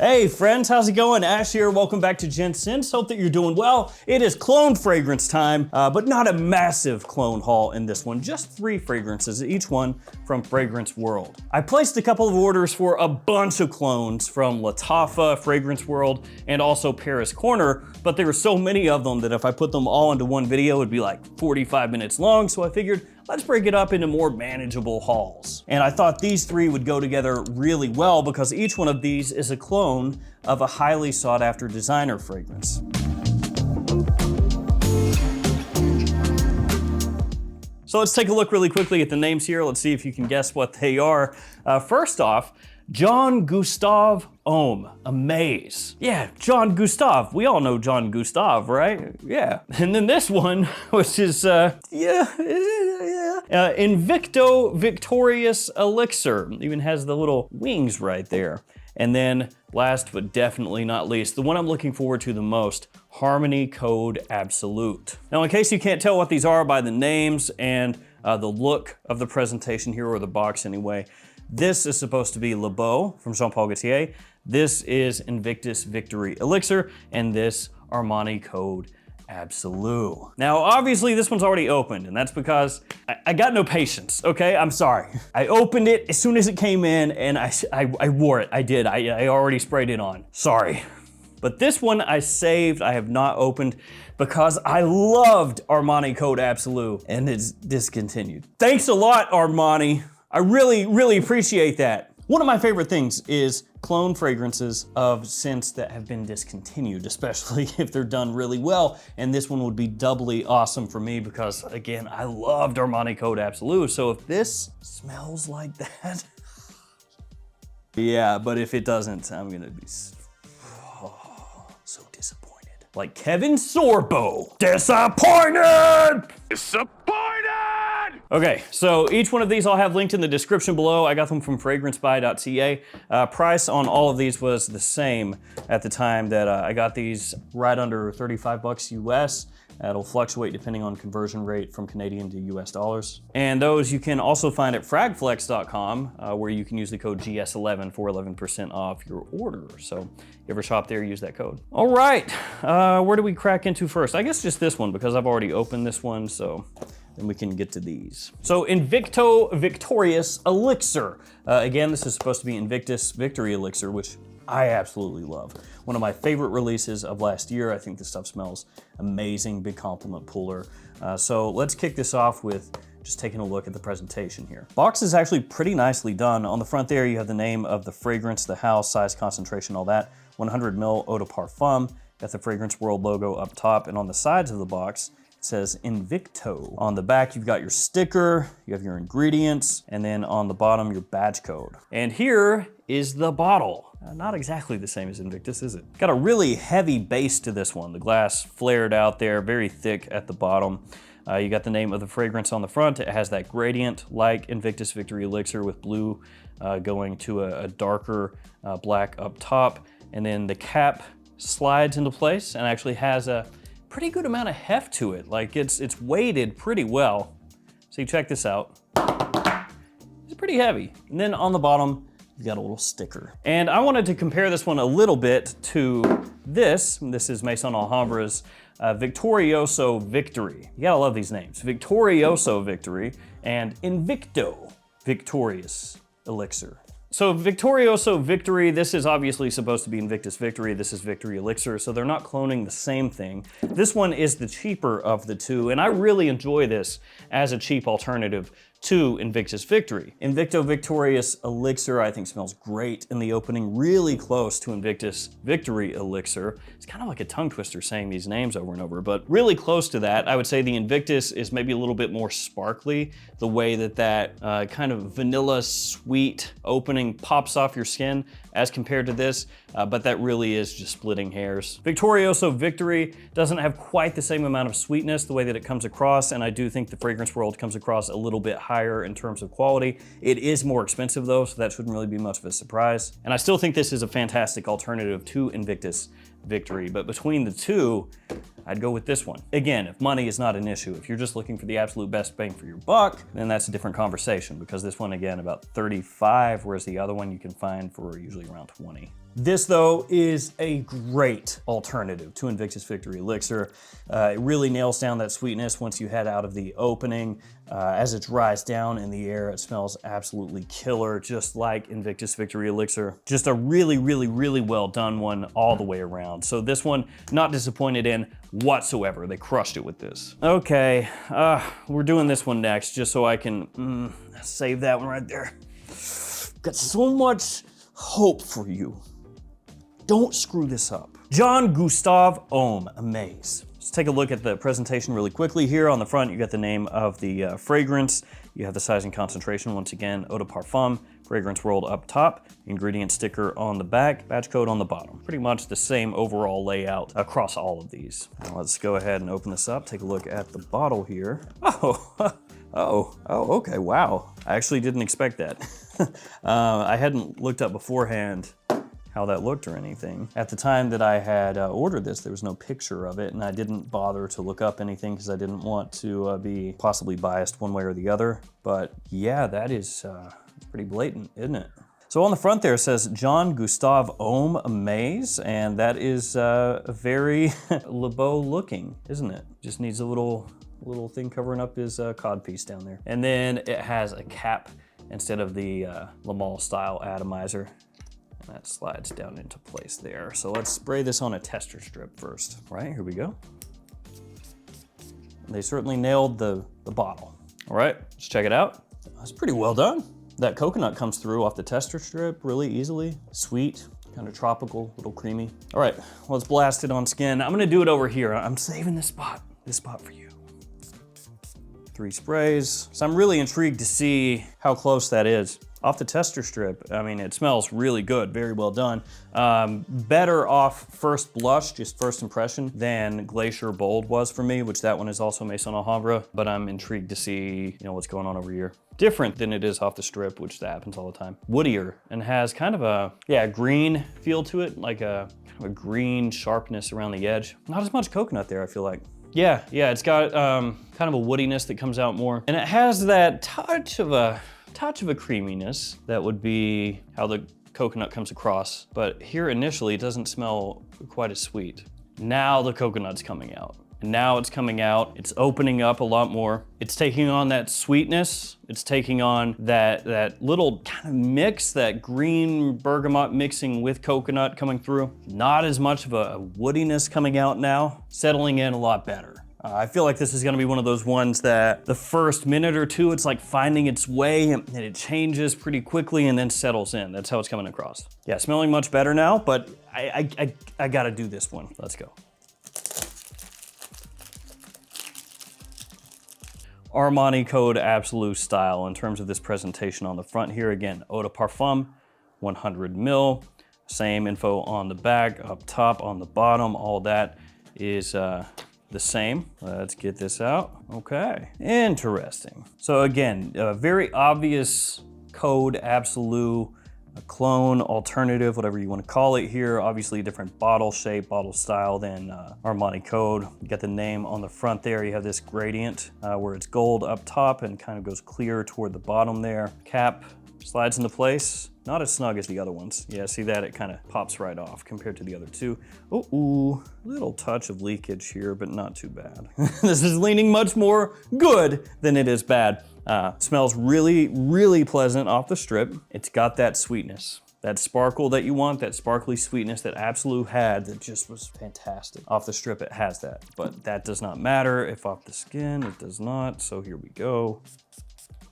Hey friends, how's it going? Ash here, welcome back to Gents. Hope that you're doing well. It is clone fragrance time, but not a massive clone haul in this one, just 3 fragrances, each one from Fragrance World. I placed a couple of orders for a bunch of clones from Lattafa, Fragrance World, and also Paris Corner, but there were so many of them that if I put them all into one video, it'd be like 45 minutes long, so I figured let's break it up into more manageable hauls. And I thought these 3 would go together really well because each one of these is a clone of a highly sought after designer fragrance. So let's take a look really quickly at the names here. Let's see if you can guess what they are. First off, Jean Gustave Homme, Amaze. Yeah, Jean Gustave. We all know Jean Gustave, right? Yeah. And then this one, which is, Invicto Victorious Elixir. Even has the little wings right there. And then last but definitely not least, the one I'm looking forward to the most, Harmony Code Absolute. Now, in case you can't tell what these are by the names and the look of the presentation here, or the box anyway, this is supposed to be Le Beau from Jean Paul Gaultier. This is Invictus Victory Elixir, and this Armani Code Absolu. Now, obviously this one's already opened, and that's because I got no patience, okay? I'm sorry. I opened it as soon as it came in, and I wore it. I did, I already sprayed it on. Sorry. But this one I saved, I have not opened, because I loved Armani Code Absolu, and it's discontinued. Thanks a lot, Armani. I really, really appreciate that. One of my favorite things is clone fragrances of scents that have been discontinued, especially if they're done really well. And this one would be doubly awesome for me because, again, I loved Armani Code Absolu. So if this smells like that, yeah, but if it doesn't, I'm gonna be so disappointed. Like Kevin Sorbo, disappointed! Okay, so each one of these I'll have linked in the description below. I got them from fragrancebuy.ca. Price on all of these was the same at the time that I got these, right under 35 bucks US. It'll fluctuate depending on conversion rate from Canadian to US dollars. And those you can also find at fragflex.com, where you can use the code GS11 for 11% off your order. So if you ever shop there, use that code. All right, where do we crack into first? I guess just this one, because I've already opened this one, so then we can get to these. So Invicto Victorious Elixir. Again, this is supposed to be Invictus Victory Elixir, which I absolutely love. One of my favorite releases of last year. I think this stuff smells amazing, big compliment puller. So let's kick this off with just taking a look at the presentation here. Box is actually pretty nicely done. On the front there, you have the name of the fragrance, the house, size, concentration, all that. 100 ml eau de parfum. Got the Fragrance World logo up top, and on the sides of the box, it says Invicto. On the back, you've got your sticker, you have your ingredients, and then on the bottom, your badge code. And here is the bottle. Not exactly the same as Invictus, is it? Got a really heavy base to this one. The glass flared out there, very thick at the bottom. You got the name of the fragrance on the front. It has that gradient like Invictus Victory Elixir with blue going to a darker black up top. And then the cap slides into place and actually has a pretty good amount of heft to it. Like it's weighted pretty well. So you check this out. It's pretty heavy. And then on the bottom, you've got a little sticker. And I wanted to compare this one a little bit to this. This is Maison Alhambra's Victorioso Victory. You gotta love these names. Victorioso Victory and Invicto Victorious Elixir. So Victorioso Victory, this is obviously supposed to be Invictus Victory. This is Victory Elixir, so they're not cloning the same thing. This one is the cheaper of the two, and I really enjoy this as a cheap alternative to Invictus Victory. Invicto Victorious Elixir, I think, smells great in the opening, really close to Invictus Victory Elixir. It's kind of like a tongue twister saying these names over and over, but really close to that. I would say the Invictus is maybe a little bit more sparkly, the way that kind of vanilla sweet opening pops off your skin as compared to this, but that really is just splitting hairs. Victorioso Victory doesn't have quite the same amount of sweetness the way that it comes across, and I do think the Fragrance World comes across a little bit higher in terms of quality. It is more expensive though, so that shouldn't really be much of a surprise. And I still think this is a fantastic alternative to Invictus Victory, but between the two, I'd go with this one. Again, if money is not an issue, if you're just looking for the absolute best bang for your buck, then that's a different conversation, because this one, again, about 35, whereas the other one you can find for usually around 20. This though is a great alternative to Invictus Victory Elixir. It really nails down that sweetness once you head out of the opening. As it dries down in the air, it smells absolutely killer, just like Invictus Victory Elixir. Just a really, really, really well done one all the way around. So this one, not disappointed in whatsoever. They crushed it with this. Okay, we're doing this one next, just so I can save that one right there. Got so much hope for you. Don't screw this up. Jean Gustave Homme Amaze. Let's take a look at the presentation really quickly here. On the front, you got the name of the fragrance. You have the size and concentration, once again, eau de parfum, fragrance world up top, ingredient sticker on the back, batch code on the bottom. Pretty much the same overall layout across all of these. Now let's go ahead and open this up, take a look at the bottle here. Oh, okay, wow. I actually didn't expect that. I hadn't looked up beforehand how that looked or anything. At the time that I had ordered this, there was no picture of it, and I didn't bother to look up anything because I didn't want to be possibly biased one way or the other. But yeah, that is pretty blatant, isn't it? So on the front there it says Jean Gustave Homme Amaze, and that is very Le Beau looking, isn't it? Just needs a little thing covering up his codpiece down there. And then it has a cap instead of the Le Male style atomizer. And that slides down into place there. So let's spray this on a tester strip first. All right, here we go. They certainly nailed the bottle. All right, let's check it out. That's pretty well done. That coconut comes through off the tester strip really easily. Sweet, kind of tropical, a little creamy. All right, let's blast it on skin. I'm gonna do it over here. I'm saving this spot for you. 3 sprays. So I'm really intrigued to see how close that is. Off the tester strip, I mean, it smells really good, very well done. Better off first blush, just first impression, than Glacier Bold was for me, which that one is also Maison Alhambra, but I'm intrigued to see, what's going on over here. Different than it is off the strip, which that happens all the time. Woodier, and has kind of a green feel to it, like a green sharpness around the edge. Not as much coconut there, I feel like. Yeah, it's got kind of a woodiness that comes out more. And it has that touch of a creaminess that would be how the coconut comes across. But here initially, it doesn't smell quite as sweet. Now the coconut's coming out. And now it's coming out, it's opening up a lot more. It's taking on that sweetness. It's taking on that little kind of mix, that green bergamot mixing with coconut coming through. Not as much of a woodiness coming out now, settling in a lot better. I feel like this is gonna be one of those ones that the first minute or two, it's like finding its way and it changes pretty quickly and then settles in. That's how it's coming across. Yeah, smelling much better now, but I gotta do this one. Let's go. Armani code Absolu style in terms of this presentation on the front here. Again, eau de parfum, 100 ml. Same info on the back, up top, on the bottom. All that is the same. Let's get this out. Okay, interesting. So again, a very obvious code Absolu, a clone, alternative, whatever you want to call it here. Obviously a different bottle shape, bottle style than Armani code. You got the name on the front there. You have this gradient where it's gold up top and kind of goes clear toward the bottom there. Cap slides into place. Not as snug as the other ones. Yeah, see that? It kind of pops right off compared to the other two. Ooh, little touch of leakage here, but not too bad. This is leaning much more good than it is bad. Smells really, really pleasant off the strip. It's got that sweetness, that sparkle that you want, that sparkly sweetness that Absolu had that just was fantastic. Off the strip, it has that, but that does not matter if off the skin, it does not. So here we go.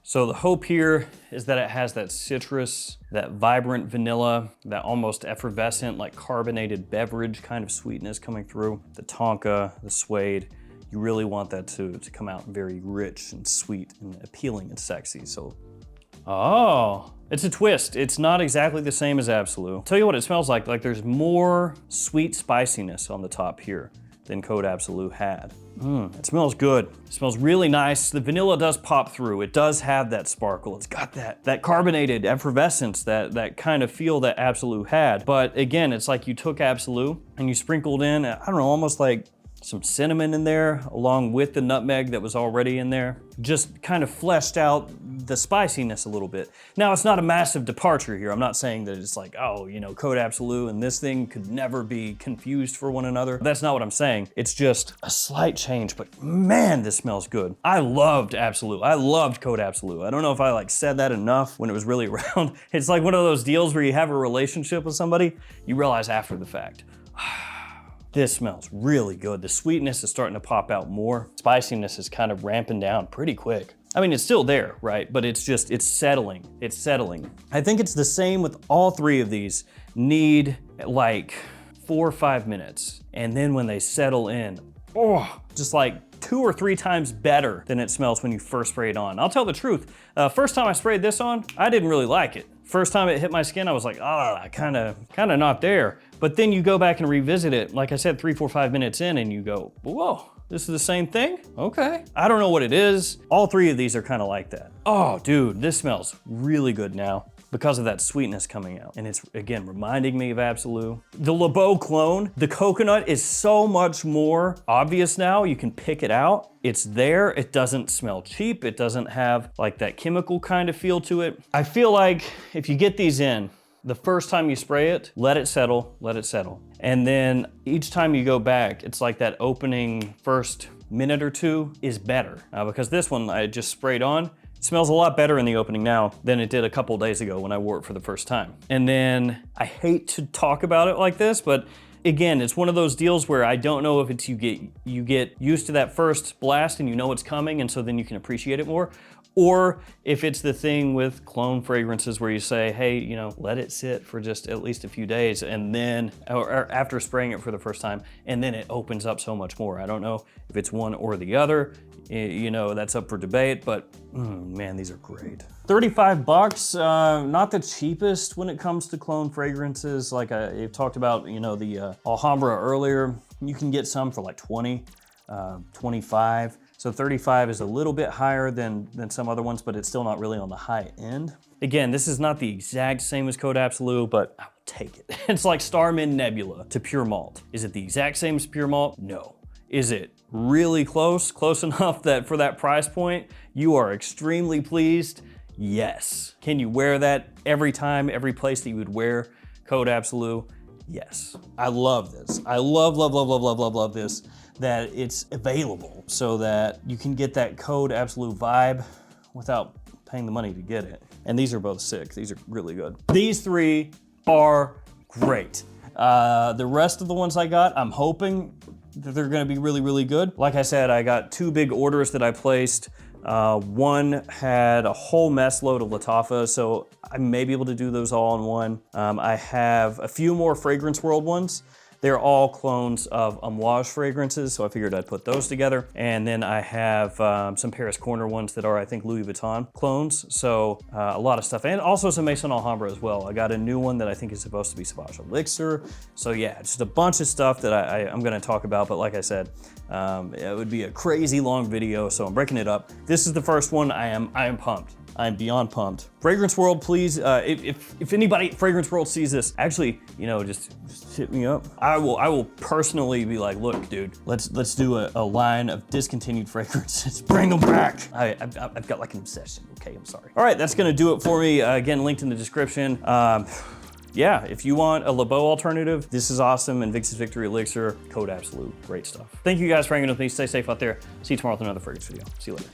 So the hope here is that it has that citrus, that vibrant vanilla, that almost effervescent, like carbonated beverage kind of sweetness coming through. The tonka, the suede, you really want that to come out very rich and sweet and appealing and sexy. So, oh, it's a twist. It's not exactly the same as Absolu. I'll tell you what it smells like. Like there's more sweet spiciness on the top here than Code Absolu had. It smells good. It smells really nice. The vanilla does pop through. It does have that sparkle. It's got that carbonated effervescence, that kind of feel that Absolu had. But again, it's like you took Absolu and you sprinkled in, I don't know, almost like some cinnamon in there, along with the nutmeg that was already in there. Just kind of fleshed out the spiciness a little bit. Now, it's not a massive departure here. I'm not saying that it's like, oh, you know, Code Absolu and this thing could never be confused for one another. That's not what I'm saying. It's just a slight change, but man, this smells good. I loved Absolu. I loved Code Absolu. I don't know if I like said that enough when it was really around. It's like one of those deals where you have a relationship with somebody, you realize after the fact. This smells really good. The sweetness is starting to pop out more. Spiciness is kind of ramping down pretty quick. I mean, it's still there, right? But it's settling. It's settling. I think it's the same with all three of these. Need like 4 or 5 minutes. And then when they settle in, oh, just like 2 or 3 times better than it smells when you first spray it on. I'll tell the truth. First time I sprayed this on, I didn't really like it. First time it hit my skin, I was like, kind of not there. But then you go back and revisit it, like I said, 3, 4, 5 minutes in, and you go, whoa, this is the same thing? Okay. I don't know what it is. All three of these are kind of like that. Oh, dude, this smells really good now because of that sweetness coming out. And it's, again, reminding me of Absolu. The Beau clone, the coconut is so much more obvious now. You can pick it out. It's there. It doesn't smell cheap. It doesn't have like that chemical kind of feel to it. I feel like if you get these in, the first time you spray it, let it settle, let it settle. And then each time you go back, it's like that opening first minute or two is better. Because this one I just sprayed on, it smells a lot better in the opening now than it did a couple days ago when I wore it for the first time. And then I hate to talk about it like this, but again, it's one of those deals where I don't know if it's you get used to that first blast and you know what's coming, and so then you can appreciate it more. Or if it's the thing with clone fragrances where you say, hey, you know, let it sit for just at least a few days, and then, or after spraying it for the first time, and then it opens up so much more. I don't know if it's one or the other, you know, that's up for debate, but man, these are great. 35 bucks, not the cheapest when it comes to clone fragrances. Like I've talked about, you know, the Alhambra earlier. You can get some for like 20, 25. So 35 is a little bit higher than some other ones, but it's still not really on the high end. Again, this is not the exact same as Code Absolu, but I will take it. It's like Starman Nebula to Pure Malt. Is it the exact same as Pure Malt? No. Is it really close? Close enough that for that price point, you are extremely pleased? Yes. Can you wear that every time, every place that you would wear Code Absolu? Yes. I love this. I love this, that it's available so that you can get that Code Absolu vibe without paying the money to get it. And these are both sick. These are really good. These three are great. The rest of the ones I got, I'm hoping that they're gonna be really, really good. Like I said, I got 2 big orders that I placed. One had a whole mess load of Lattafa, so I may be able to do those all in one. I have a few more Fragrance World ones. They're all clones of Amouage fragrances, so I figured I'd put those together. And then I have some Paris Corner ones that are, I think, Louis Vuitton clones. So a lot of stuff, and also some Maison Alhambra as well. I got a new one that I think is supposed to be Sauvage Elixir. So yeah, just a bunch of stuff that I'm gonna talk about, but like I said, it would be a crazy long video, so I'm breaking it up. This is the first one. I am pumped. I'm beyond pumped. Fragrance World, please, if anybody at Fragrance World sees this, actually, you know, just hit me up. I will personally be like, look, dude, let's do a line of discontinued fragrances. Bring them back. I've got like an obsession. Okay, I'm sorry. All right, that's gonna do it for me. Again, linked in the description. Yeah, if you want a Beau alternative, this is awesome. Invictus Victory Elixir, Code Absolu, great stuff. Thank you guys for hanging with me. Stay safe out there. See you tomorrow with another fragrance video. See you later.